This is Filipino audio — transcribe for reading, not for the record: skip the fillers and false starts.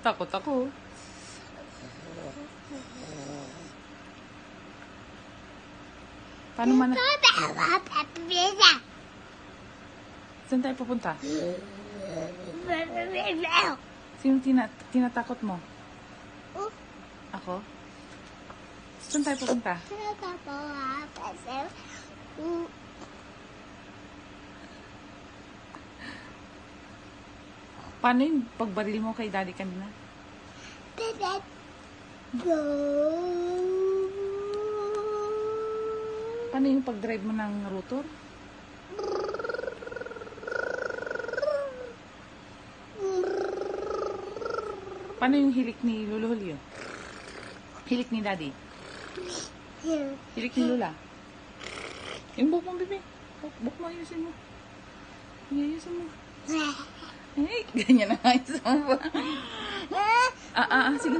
Takot ako. Paano man... Saan tayo pupunta? Sino tinatakot mo? Ako? Saan tayo pupunta? Paano yung pagbarili mo kay daddy kanina? Paano yung pag-drive mo ng rotor? Paano yung hilik ni Lolo Julio? Hilik ni daddy? Hilik ni Lola? Yung buhok mo, bebe. Buhok mo, ayusin mo. Ayusin mo. Ay, ganyan na ayusin mo. Sige.